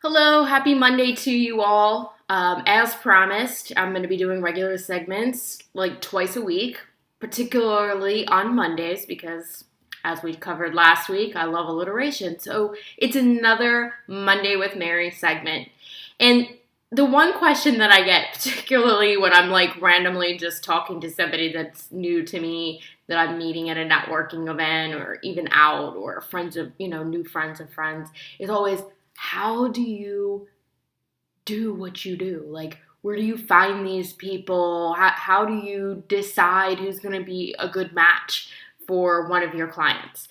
Hello, happy Monday to you all. As promised, I'm going to be doing regular segments like twice a week, particularly on Mondays because, as we covered last week, I love alliteration. So it's another Monday with Mary segment. And the one question that I get, particularly when I'm like randomly just talking to somebody that's new to me, that I'm meeting at a networking event or even out or friends of, new friends of friends, is always, how do you do what you do? Like, where do you find these people? How do you decide who's going to be a good match for one of your clients?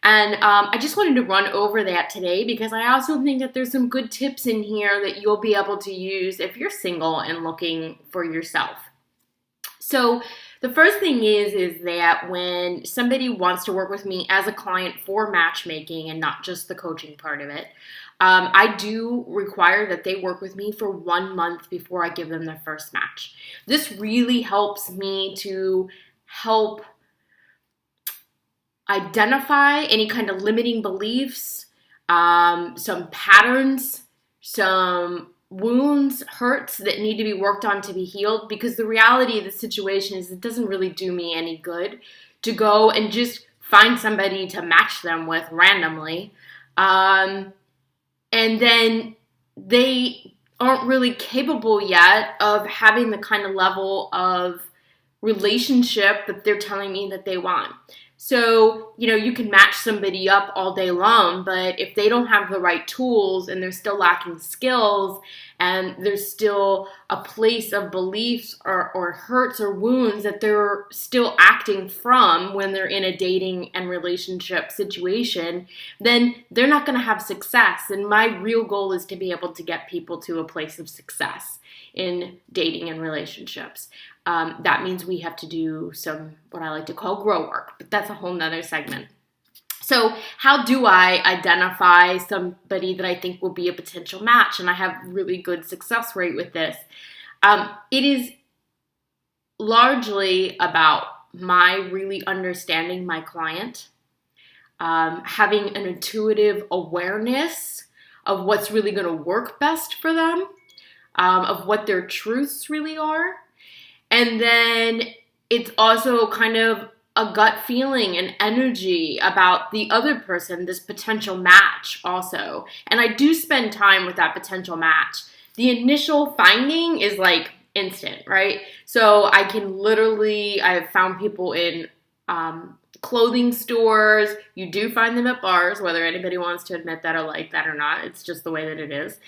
And I just wanted to run over that today because I also think that there's some good tips in here that you'll be able to use if you're single and looking for yourself. So the first thing is that when somebody wants to work with me as a client for matchmaking and not just the coaching part of it, I do require that they work with me for 1 month before I give them their first match. This really helps me to help identify any kind of limiting beliefs, some patterns, some wounds, hurts that need to be worked on to be healed, because the reality of the situation is it doesn't really do me any good to go and just find somebody to match them with randomly. And then they aren't really capable yet of having the kind of level of relationship that they're telling me that they want. So, you can match somebody up all day long, but if they don't have the right tools and they're still lacking skills and there's still a place of beliefs or hurts or wounds that they're still acting from when they're in a dating and relationship situation, then they're not going to have success. And my real goal is to be able to get people to a place of success in dating and relationships. That means we have to do some, what I like to call grow work, but that's a whole nother segment. So how do I identify somebody that I think will be a potential match? And I have really good success rate with this. It is largely about my really understanding my client, having an intuitive awareness of what's really going to work best for them, of what their truths really are. And then it's also kind of a gut feeling and energy about the other person, this potential match also. And I do spend time with that potential match. The initial finding is like instant, right? So I have found people in clothing stores. You do find them at bars, whether anybody wants to admit that or like that or not. It's just the way that it is.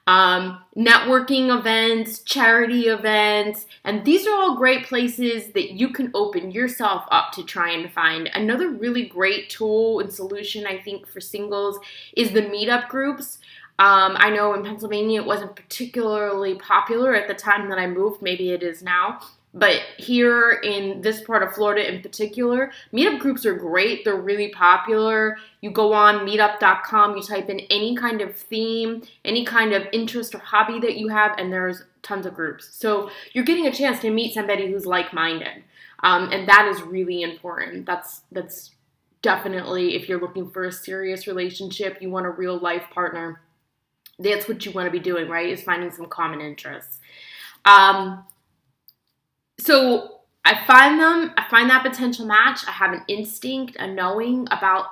Networking events, charity events, and these are all great places that you can open yourself up to try and find. Another really great tool and solution, I think, for singles is the meetup groups. I know in Pennsylvania it wasn't particularly popular at the time that I moved. Maybe it is now. But here in this part of Florida in particular, meetup groups are great. They're really popular. You go on meetup.com, you type in any kind of theme, any kind of interest or hobby that you have, and there's tons of groups. So you're getting a chance to meet somebody who's like-minded. And that is really important. That's definitely, if you're looking for a serious relationship, you want a real life partner, that's what you want to be doing, right? Is finding some common interests. So I find that potential match. I have an instinct, a knowing about,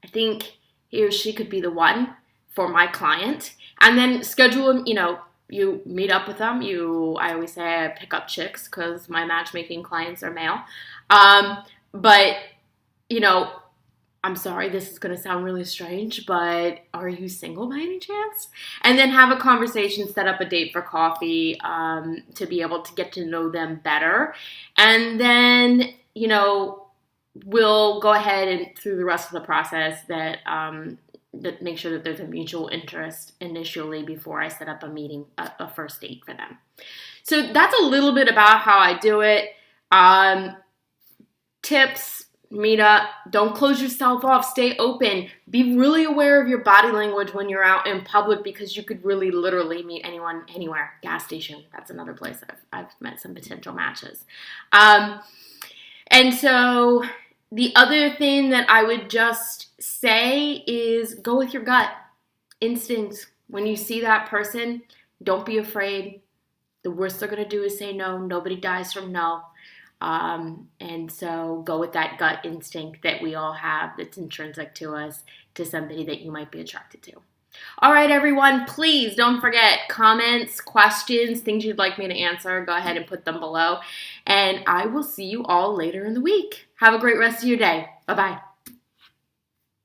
I think he or she could be the one for my client. And then schedule them, you meet up with them. I always say I pick up chicks because my matchmaking clients are male. But, I'm sorry, this is going to sound really strange, but are you single by any chance? And then have a conversation, set up a date for coffee to be able to get to know them better. And then, we'll go ahead and through the rest of the process that make sure that there's a mutual interest initially before I set up a meeting, a first date for them. So that's a little bit about how I do it. Tips. Meet up. Don't close yourself off. Stay open. Be really aware of your body language when you're out in public, because you could really literally meet anyone, anywhere. Gas station. That's another place I've met some potential matches. And so the other thing that I would just say is go with your gut. Instincts. When you see that person, don't be afraid. The worst they're going to do is say no. Nobody dies from no. And so go with that gut instinct that we all have that's intrinsic to us, to somebody that you might be attracted to. All right, everyone, please don't forget comments, questions, things you'd like me to answer. Go ahead and put them below. And I will see you all later in the week. Have a great rest of your day. Bye-bye.